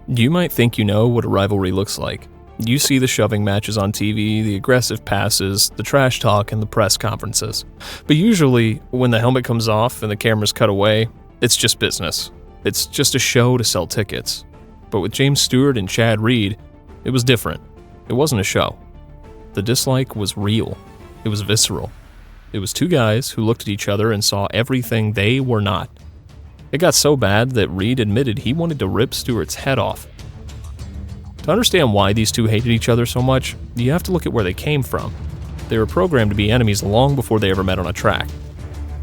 You might think you know what a rivalry looks like. You see the shoving matches on TV, the aggressive passes, the trash talk, and the press conferences. But usually, when the helmet comes off and the cameras cut away, it's just business. It's just a show to sell tickets. But with James Stewart and Chad Reed, it was different. It wasn't a show. The dislike was real. It was visceral. It was two guys who looked at each other and saw everything they were not. It got so bad that Reed admitted he wanted to rip Stewart's head off. To understand why these two hated each other so much, you have to look at where they came from. They were programmed to be enemies long before they ever met on a track.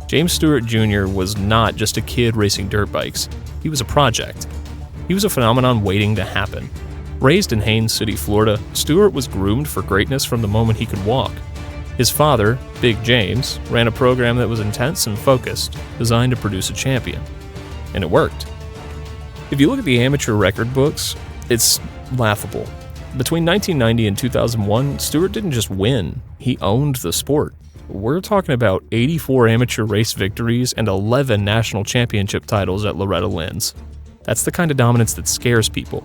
James Stewart Jr. was not just a kid racing dirt bikes. He was a project. He was a phenomenon waiting to happen. Raised in Haines City, Florida, Stewart was groomed for greatness from the moment he could walk. His father, Big James, ran a program that was intense and focused, designed to produce a champion. And it worked. If you look at the amateur record books, it's laughable. Between 1990 and 2001, Stewart didn't just win, he owned the sport. We're talking about 84 amateur race victories and 11 national championship titles at Loretta Lynn's. That's the kind of dominance that scares people.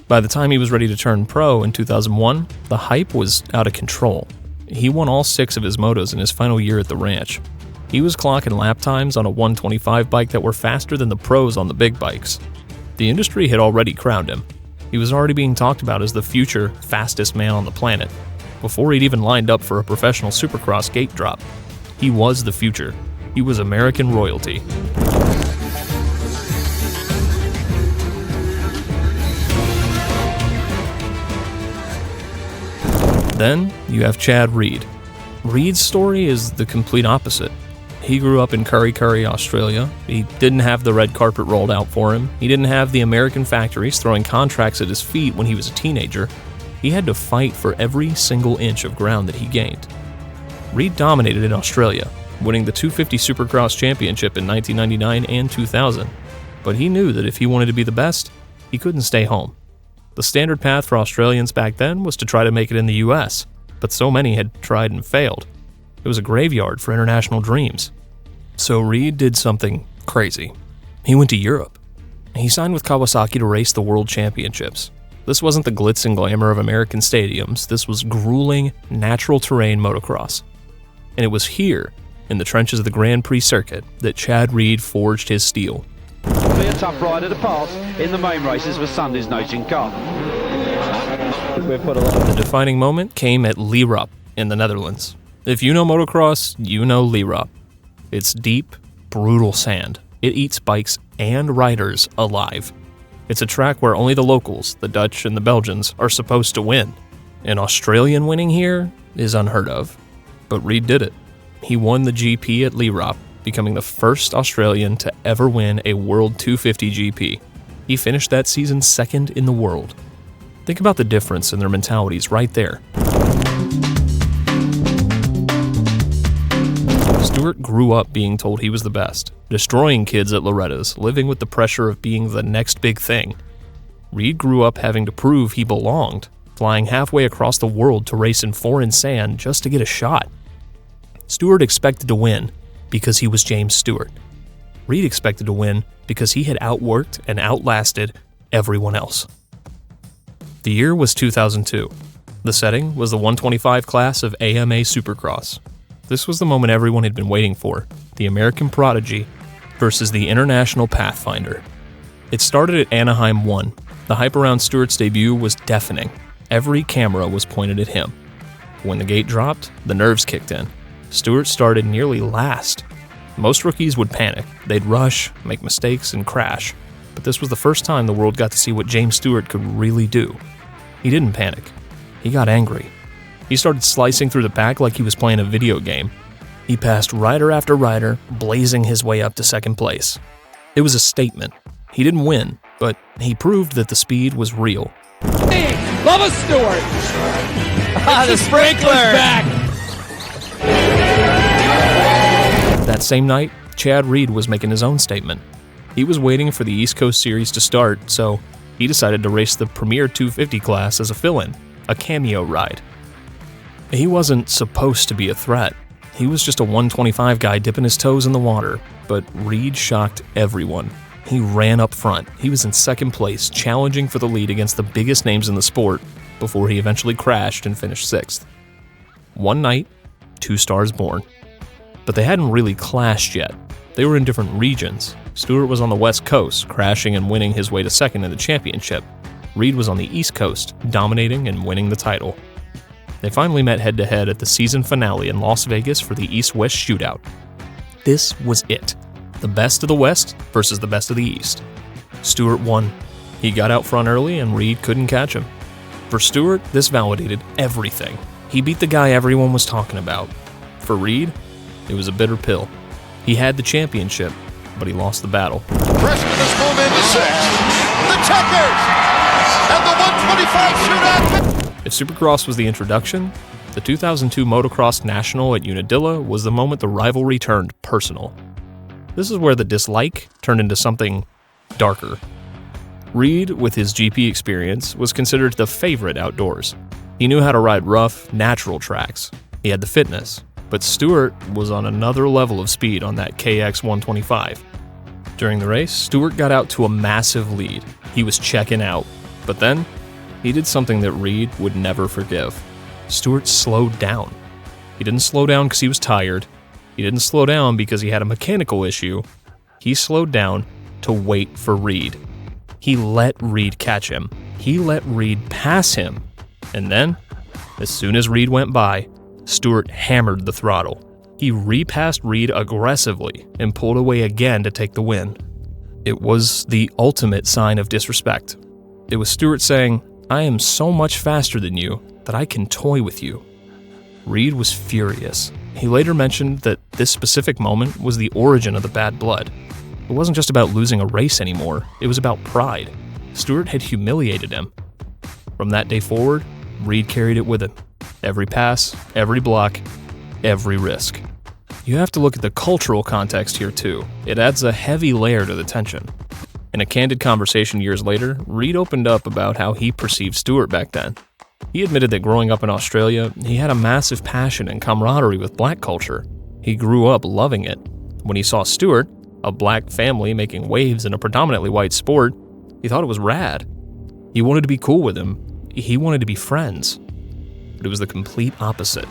By the time he was ready to turn pro in 2001, the hype was out of control. He won all 6 of his motos in his final year at the ranch. He was clocking lap times on a 125 bike that were faster than the pros on the big bikes. The industry had already crowned him. He was already being talked about as the future fastest man on the planet, before he'd even lined up for a professional Supercross gate drop. He was the future. He was American royalty. Then, you have Chad Reed. Reed's story is the complete opposite. He grew up in Kurri Kurri, Australia. He didn't have the red carpet rolled out for him. He didn't have the American factories throwing contracts at his feet when he was a teenager. He had to fight for every single inch of ground that he gained. Reed dominated in Australia, winning the 250 Supercross Championship in 1999 and 2000. But he knew that if he wanted to be the best, he couldn't stay home. The standard path for Australians back then was to try to make it in the US, but so many had tried and failed. It was a graveyard for international dreams. So Reed did something crazy. He went to Europe. He signed with Kawasaki to race the World Championships. This wasn't the glitz and glamour of American stadiums. This was grueling, natural terrain motocross. And it was here, in the trenches of the Grand Prix circuit, that Chad Reed forged his steel. Be a tough rider to pass in the main races for Sunday's Nation Cup. The defining moment came at Lierop in the Netherlands. If you know motocross, you know Lierop. It's deep, brutal sand. It eats bikes and riders alive. It's a track where only the locals, the Dutch and the Belgians, are supposed to win. An Australian winning here is unheard of. But Reed did it. He won the GP at Lierop, becoming the first Australian to ever win a World 250 GP. He finished that season second in the world. Think about the difference in their mentalities right there. Stewart grew up being told he was the best, destroying kids at Loretta's, living with the pressure of being the next big thing. Reed grew up having to prove he belonged, flying halfway across the world to race in foreign sand just to get a shot. Stewart expected to win because he was James Stewart. Reed expected to win because he had outworked and outlasted everyone else. The year was 2002. The setting was the 125 class of AMA Supercross. This was the moment everyone had been waiting for, the American Prodigy versus the International Pathfinder. It started at Anaheim 1. The hype around Stewart's debut was deafening. Every camera was pointed at him. When the gate dropped, the nerves kicked in. Stewart started nearly last. Most rookies would panic. They'd rush, make mistakes, and crash. But this was the first time the world got to see what James Stewart could really do. He didn't panic. He got angry. He started slicing through the pack like he was playing a video game. He passed rider after rider, blazing his way up to second place. It was a statement. He didn't win, but he proved that the speed was real. Love a Stewart! The sprinkler's back! That same night, Chad Reed was making his own statement. He was waiting for the East Coast Series to start, so he decided to race the Premier 250 class as a fill-in, a cameo ride. He wasn't supposed to be a threat. He was just a 125 guy dipping his toes in the water, but Reed shocked everyone. He ran up front. He was in second place, challenging for the lead against the biggest names in the sport before he eventually crashed and finished 6th. One night, 2 stars born. But they hadn't really clashed yet. They were in different regions. Stewart was on the West Coast, crashing and winning his way to 2nd in the championship. Reed was on the East Coast, dominating and winning the title. They finally met head-to-head at the season finale in Las Vegas for the East-West Shootout. This was it. The best of the West versus the best of the East. Stewart won. He got out front early and Reed couldn't catch him. For Stewart, this validated everything. He beat the guy everyone was talking about. For Reed, it was a bitter pill. He had the championship, but he lost the battle. Freshman has moved into 6th. The checkers! And the 125 shootout! If Supercross was the introduction, the 2002 Motocross National at Unadilla was the moment the rivalry turned personal. This is where the dislike turned into something darker. Reed, with his GP experience, was considered the favorite outdoors. He knew how to ride rough, natural tracks. He had the fitness, but Stewart was on another level of speed on that KX 125. During the race, Stewart got out to a massive lead. He was checking out, but then he did something that Reed would never forgive. Stewart slowed down. He didn't slow down because he was tired. He didn't slow down because he had a mechanical issue. He slowed down to wait for Reed. He let Reed catch him. He let Reed pass him. And then, as soon as Reed went by, Stewart hammered the throttle. He repassed Reed aggressively and pulled away again to take the win. It was the ultimate sign of disrespect. It was Stewart saying, "I am so much faster than you that I can toy with you." Reed was furious. He later mentioned that this specific moment was the origin of the bad blood. It wasn't just about losing a race anymore, it was about pride. Stewart had humiliated him. From that day forward, Reed carried it with him. Every pass, every block, every risk. You have to look at the cultural context here too. It adds a heavy layer to the tension. In a candid conversation years later, Reed opened up about how he perceived Stewart back then. He admitted that growing up in Australia, he had a massive passion and camaraderie with black culture. He grew up loving it. When he saw Stewart, a black family making waves in a predominantly white sport, he thought it was rad. He wanted to be cool with him. He wanted to be friends. But it was the complete opposite.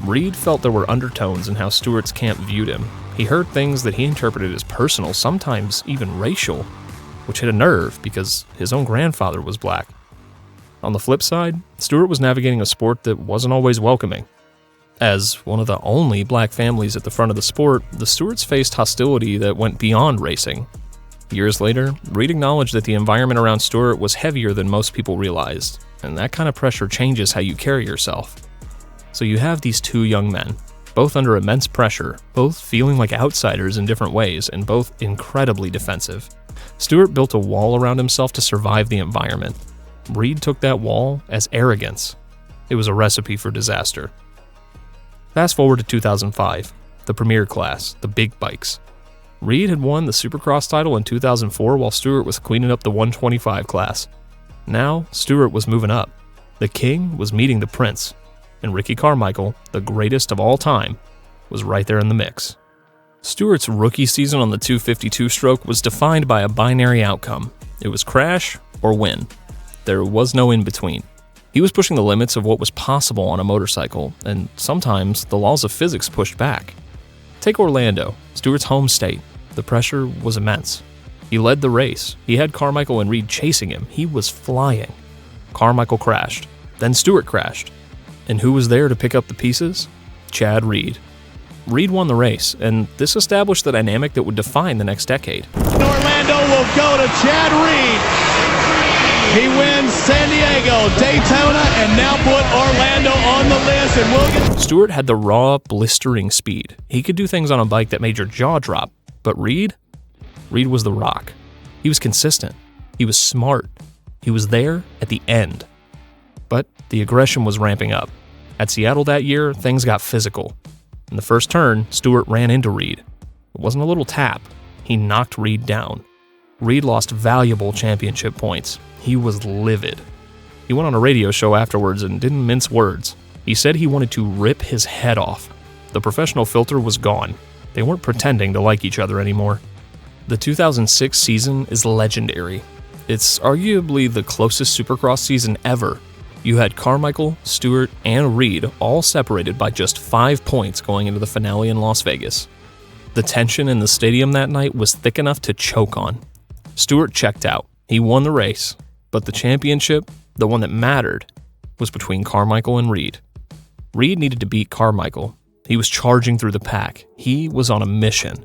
Reed felt there were undertones in how Stewart's camp viewed him. He heard things that he interpreted as personal, sometimes even racial, which hit a nerve because his own grandfather was black. On the flip side, Stewart was navigating a sport that wasn't always welcoming. As one of the only black families at the front of the sport, the Stewarts faced hostility that went beyond racing. Years later, Reed acknowledged that the environment around Stewart was heavier than most people realized, and that kind of pressure changes how you carry yourself. So you have these two young men, both under immense pressure, both feeling like outsiders in different ways, and both incredibly defensive. Stewart built a wall around himself to survive the environment. Reed took that wall as arrogance. It was a recipe for disaster. Fast forward to 2005, the premier class, the big bikes. Reed had won the Supercross title in 2004 while Stewart was cleaning up the 125 class. Now, Stewart was moving up. The king was meeting the prince, and Ricky Carmichael, the greatest of all time, was right there in the mix. Stewart's rookie season on the 252 stroke was defined by a binary outcome. It was crash or win. There was no in-between. He was pushing the limits of what was possible on a motorcycle, and sometimes the laws of physics pushed back. Take Orlando, Stewart's home state. The pressure was immense. He led the race. He had Carmichael and Reed chasing him. He was flying. Carmichael crashed. Then Stewart crashed. And who was there to pick up the pieces? Chad Reed. Reed won the race, and this established the dynamic that would define the next decade. Orlando will go to Chad Reed. He wins San Diego, Daytona, and now put Orlando on the list, and we'll get... Stewart had the raw, blistering speed. He could do things on a bike that made your jaw drop. But Reed was the rock. He was consistent. He was smart. He was there at the end. But the aggression was ramping up. At Seattle that year, things got physical. In the first turn, Stewart ran into Reed. It wasn't a little tap. He knocked Reed down. Reed lost valuable championship points. He was livid. He went on a radio show afterwards and didn't mince words. He said he wanted to rip his head off. The professional filter was gone. They weren't pretending to like each other anymore. The 2006 season is legendary. It's arguably the closest Supercross season ever. You had Carmichael, Stewart, and Reed all separated by just 5 points going into the finale in Las Vegas. The tension in the stadium that night was thick enough to choke on. Stewart checked out. He won the race, but the championship, the one that mattered, was between Carmichael and Reed. Reed needed to beat Carmichael. He was charging through the pack. He was on a mission.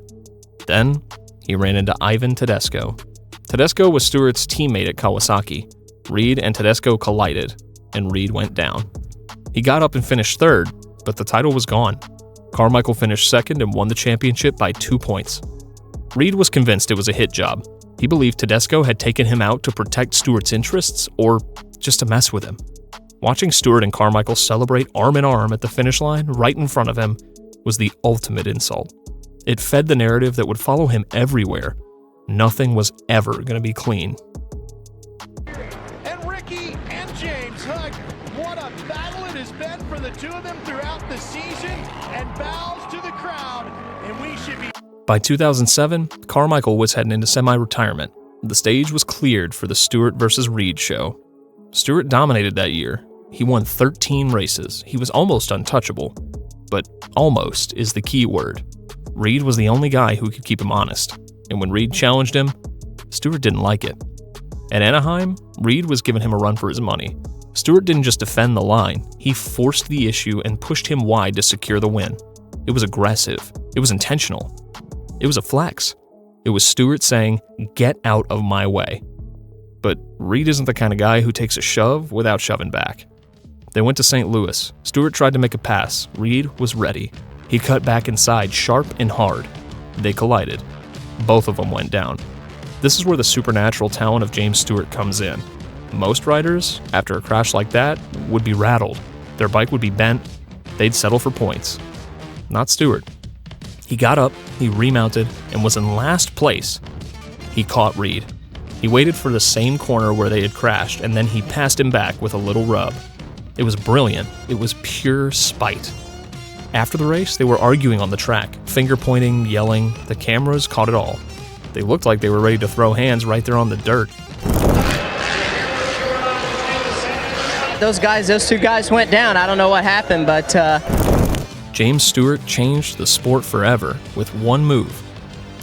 Then, he ran into Ivan Tedesco. Tedesco was Stewart's teammate at Kawasaki. Reed and Tedesco collided, and Reed went down. He got up and finished third, but the title was gone. Carmichael finished second and won the championship by 2 points. Reed was convinced it was a hit job. He believed Tedesco had taken him out to protect Stewart's interests or just to mess with him. Watching Stewart and Carmichael celebrate arm in arm at the finish line right in front of him was the ultimate insult. It fed the narrative that would follow him everywhere. Nothing was ever going to be clean. And Ricky and James hug. What a battle it has been for the two of them throughout the season, and bows to the crowd, and we should be... By 2007, Carmichael was heading into semi-retirement. The stage was cleared for the Stewart versus Reed show. Stewart dominated that year. He won 13 races. He was almost untouchable. But almost is the key word. Reed was the only guy who could keep him honest. And when Reed challenged him, Stewart didn't like it. At Anaheim, Reed was giving him a run for his money. Stewart didn't just defend the line. He forced the issue and pushed him wide to secure the win. It was aggressive. It was intentional. It was a flex. It was Stewart saying, "Get out of my way." But Reed isn't the kind of guy who takes a shove without shoving back. They went to St. Louis. Stewart tried to make a pass. Reed was ready. He cut back inside, sharp and hard. They collided. Both of them went down. This is where the supernatural talent of James Stewart comes in. Most riders, after a crash like that, would be rattled. Their bike would be bent. They'd settle for points. Not Stewart. He got up, he remounted, and was in last place. He caught Reed. He waited for the same corner where they had crashed, and then he passed him back with a little rub. It was brilliant. It was pure spite. After the race, they were arguing on the track, finger-pointing, yelling. The cameras caught it all. They looked like they were ready to throw hands right there on the dirt. Those two guys went down. I don't know what happened, but... James Stewart changed the sport forever with one move,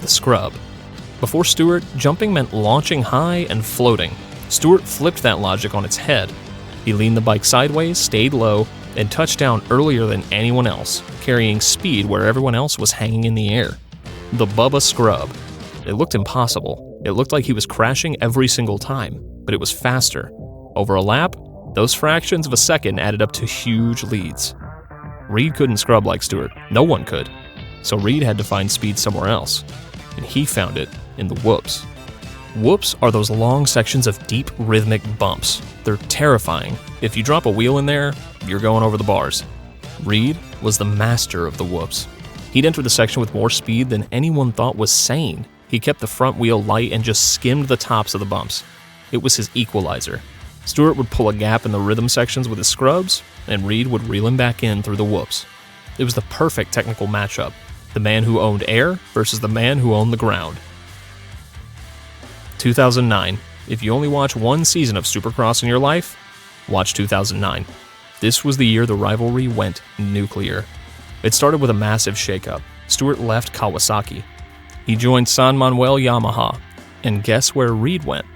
the scrub. Before Stewart, jumping meant launching high and floating. Stewart flipped that logic on its head. He leaned the bike sideways, stayed low, and touched down earlier than anyone else, carrying speed where everyone else was hanging in the air. The Bubba Scrub. It looked impossible. It looked like he was crashing every single time, but it was faster. Over a lap, those fractions of a second added up to huge leads. Reed couldn't scrub like Stewart. No one could. So Reed had to find speed somewhere else. And he found it in the whoops. Whoops are those long sections of deep rhythmic bumps. They're terrifying. If you drop a wheel in there, you're going over the bars. Reed was the master of the whoops. He'd enter the section with more speed than anyone thought was sane. He kept the front wheel light and just skimmed the tops of the bumps. It was his equalizer. Stewart would pull a gap in the rhythm sections with his scrubs, and Reed would reel him back in through the whoops. It was the perfect technical matchup. The man who owned air versus the man who owned the ground. 2009. If you only watch one season of Supercross in your life, watch 2009. This was the year the rivalry went nuclear. It started with a massive shakeup. Stewart left Kawasaki. He joined San Manuel Yamaha. And guess where Reed went?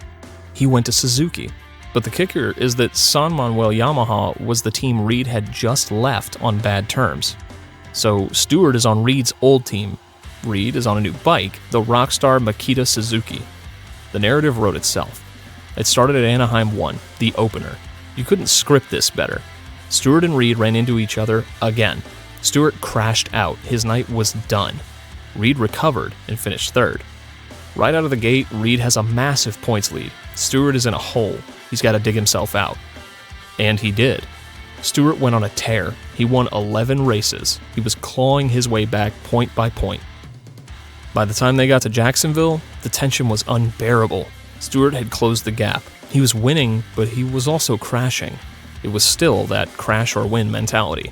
He went to Suzuki. But the kicker is that San Manuel Yamaha was the team Reed had just left on bad terms. So Stewart is on Reed's old team. Reed is on a new bike, the Rockstar Makita Suzuki. The narrative wrote itself. It started at Anaheim 1, the opener. You couldn't script this better. Stewart and Reed ran into each other again. Stewart crashed out. His night was done. Reed recovered and finished third. Right out of the gate, Reed has a massive points lead. Stewart is in a hole. He's got to dig himself out. And he did. Stewart went on a tear. He won 11 races. He was clawing his way back point by point. By the time they got to Jacksonville, the tension was unbearable. Stewart had closed the gap. He was winning, but he was also crashing. It was still that crash or win mentality.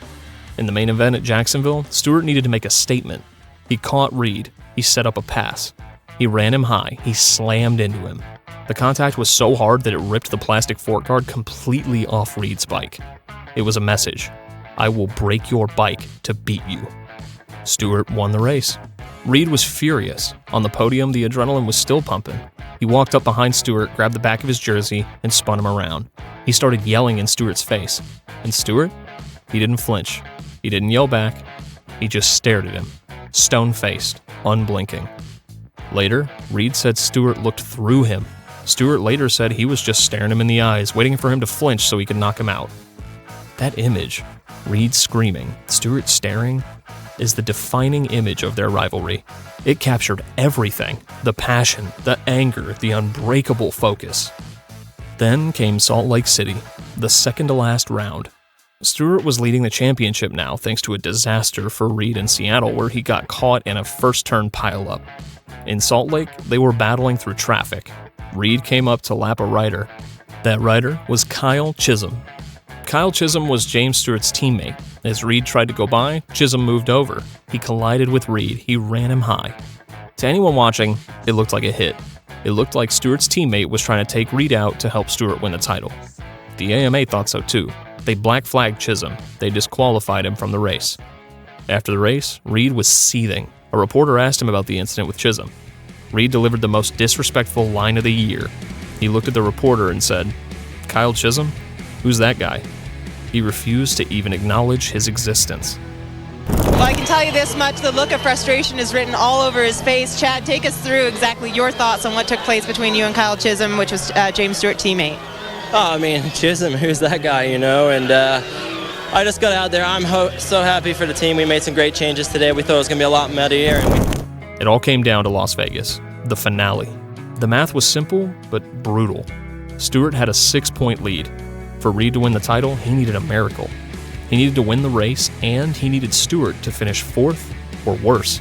In the main event at Jacksonville, Stewart needed to make a statement. He caught Reed. He set up a pass. He ran him high. He slammed into him. The contact was so hard that it ripped the plastic fork guard completely off Reed's bike. It was a message. I will break your bike to beat you. Stewart won the race. Reed was furious. On the podium, the adrenaline was still pumping. He walked up behind Stewart, grabbed the back of his jersey, and spun him around. He started yelling in Stewart's face. And Stewart? He didn't flinch. He didn't yell back. He just stared at him, stone-faced, unblinking. Later, Reed said Stewart looked through him. Stewart later said he was just staring him in the eyes, waiting for him to flinch so he could knock him out. That image, Reed screaming, Stewart staring, is the defining image of their rivalry. It captured everything, the passion, the anger, the unbreakable focus. Then came Salt Lake City, the second-to-last round. Stewart was leading the championship now thanks to a disaster for Reed in Seattle where he got caught in a first-turn pileup. In Salt Lake, they were battling through traffic. Reed came up to lap a rider. That rider was Kyle Chisholm. Kyle Chisholm was James Stewart's teammate. As Reed tried to go by, Chisholm moved over. He collided with Reed. He ran him high. To anyone watching, it looked like a hit. It looked like Stewart's teammate was trying to take Reed out to help Stewart win the title. The AMA thought so too. They black flagged Chisholm. They disqualified him from the race. After the race, Reed was seething. A reporter asked him about the incident with Chisholm. Reed delivered the most disrespectful line of the year. He looked at the reporter and said, "Kyle Chisholm? Who's that guy?" He refused to even acknowledge his existence. Well, I can tell you this much, the look of frustration is written all over his face. Chad, take us through exactly your thoughts on what took place between you and Kyle Chisholm, which was James Stewart's teammate. Oh, I mean, Chisholm, who's that guy, and I just got out there. I'm so happy for the team. We made some great changes today. We thought it was going to be a lot muddier. It all came down to Las Vegas, the finale. The math was simple, but brutal. Stewart had a 6-point lead. For Reed to win the title, he needed a miracle. He needed to win the race, and he needed Stewart to finish 4th or worse.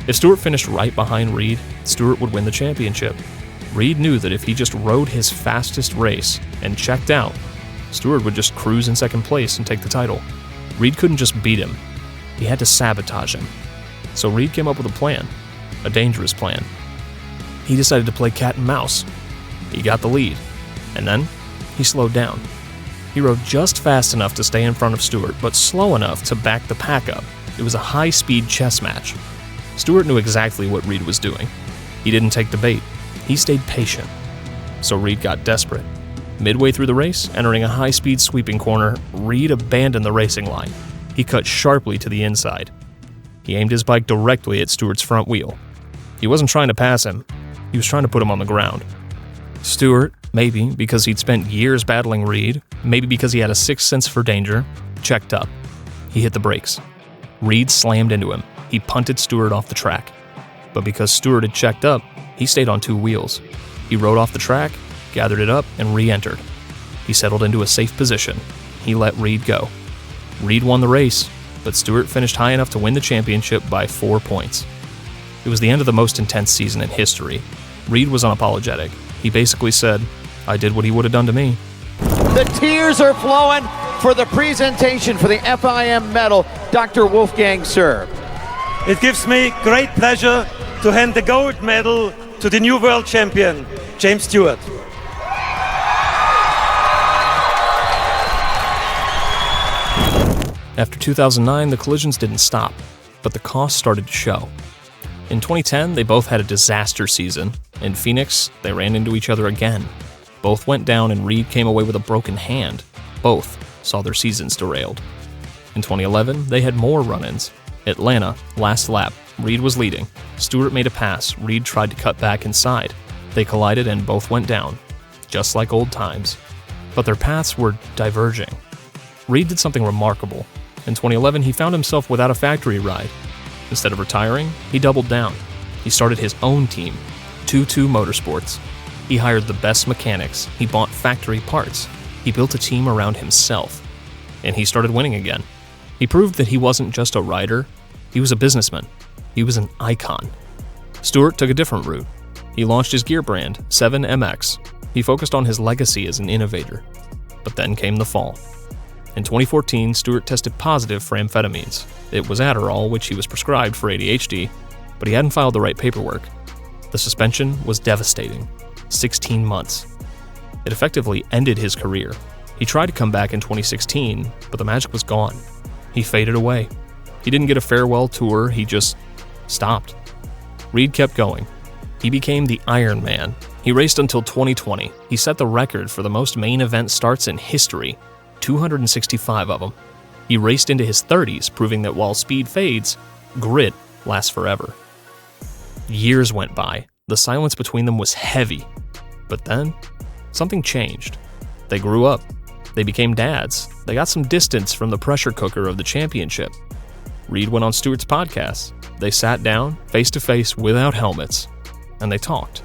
If Stewart finished right behind Reed, Stewart would win the championship. Reed knew that if he just rode his fastest race and checked out, Stewart would just cruise in second place and take the title. Reed couldn't just beat him. He had to sabotage him. So Reed came up with a plan, a dangerous plan. He decided to play cat and mouse. He got the lead, and then he slowed down. He rode just fast enough to stay in front of Stewart, but slow enough to back the pack up. It was a high-speed chess match. Stewart knew exactly what Reed was doing. He didn't take the bait. He stayed patient. So Reed got desperate. Midway through the race, entering a high-speed sweeping corner, Reed abandoned the racing line. He cut sharply to the inside. He aimed his bike directly at Stewart's front wheel. He wasn't trying to pass him. He was trying to put him on the ground. Stewart, maybe because he'd spent years battling Reed, maybe because he had a sixth sense for danger, checked up. He hit the brakes. Reed slammed into him. He punted Stewart off the track. But because Stewart had checked up, he stayed on 2 wheels. He rode off the track, gathered it up, and re-entered. He settled into a safe position. He let Reed go. Reed won the race, but Stewart finished high enough to win the championship by 4 points. It was the end of the most intense season in history. Reed was unapologetic. He basically said, "I did what he would have done to me." The tears are flowing for the presentation for the FIM medal, Dr. Wolfgang Serb. It gives me great pleasure to hand the gold medal to the new world champion, James Stewart. After 2009, the collisions didn't stop, but the cost started to show. In 2010, they both had a disaster season. In Phoenix, they ran into each other again. Both went down and Reed came away with a broken hand. Both saw their seasons derailed. In 2011, they had more run-ins. Atlanta, last lap, Reed was leading. Stewart made a pass, Reed tried to cut back inside. They collided and both went down, just like old times. But their paths were diverging. Reed did something remarkable. In 2011, he found himself without a factory ride. Instead of retiring, he doubled down. He started his own team, 22 Motorsports. He hired the best mechanics. He bought factory parts. He built a team around himself. And he started winning again. He proved that he wasn't just a rider, he was a businessman. He was an icon. Stewart took a different route. He launched his gear brand, 7MX. He focused on his legacy as an innovator. But then came the fall. In 2014, Stewart tested positive for amphetamines. It was Adderall, which he was prescribed for ADHD, but he hadn't filed the right paperwork. The suspension was devastating, 16 months. It effectively ended his career. He tried to come back in 2016, but the magic was gone. He faded away. He didn't get a farewell tour, he just stopped. Reed kept going. He became the Iron Man. He raced until 2020. He set the record for the most main event starts in history, 265 of them. He raced into his 30s, proving that while speed fades, grit lasts forever. Years went by. The silence between them was heavy. But then, something changed. They grew up. They became dads. They got some distance from the pressure cooker of the championship. Reed went on Stewart's podcast. They sat down, face to face, without helmets, and they talked.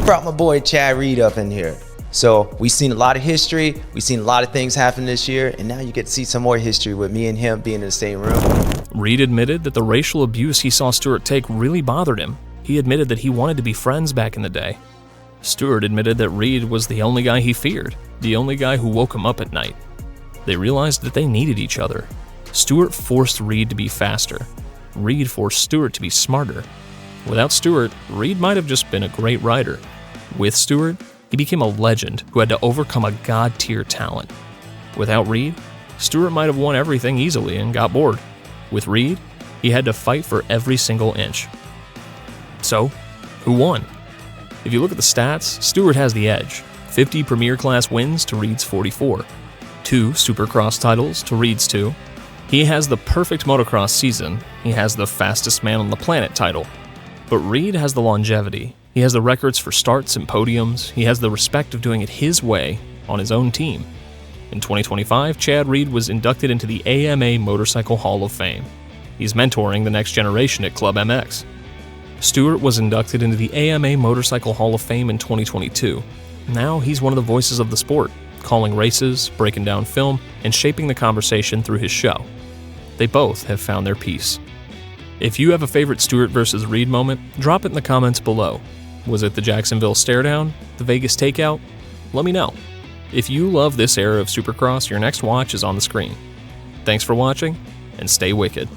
Brought my boy Chad Reed up in here. So we've seen a lot of history, we've seen a lot of things happen this year, and now you get to see some more history with me and him being in the same room. Reed admitted that the racial abuse he saw Stewart take really bothered him. He admitted that he wanted to be friends back in the day. Stewart admitted that Reed was the only guy he feared, the only guy who woke him up at night. They realized that they needed each other. Stewart forced Reed to be faster. Reed forced Stewart to be smarter. Without Stewart, Reed might have just been a great rider. With Stewart, he became a legend who had to overcome a god-tier talent. Without Reed, Stewart might have won everything easily and got bored. With Reed, he had to fight for every single inch. So, who won? If you look at the stats, Stewart has the edge. 50 Premier Class wins to Reed's 44. 2 Supercross titles to Reed's 2. He has the perfect motocross season. He has the fastest man on the planet title. But Reed has the longevity. He has the records for starts and podiums. He has the respect of doing it his way on his own team. In 2025, Chad Reed was inducted into the AMA Motorcycle Hall of Fame. He's mentoring the next generation at Club MX. Stewart was inducted into the AMA Motorcycle Hall of Fame in 2022. Now he's one of the voices of the sport, calling races, breaking down film, and shaping the conversation through his show. They both have found their peace. If you have a favorite Stewart versus Reed moment, drop it in the comments below. Was it the Jacksonville stare down? The Vegas takeout? Let me know. If you love this era of Supercross, your next watch is on the screen. Thanks for watching, and stay wicked.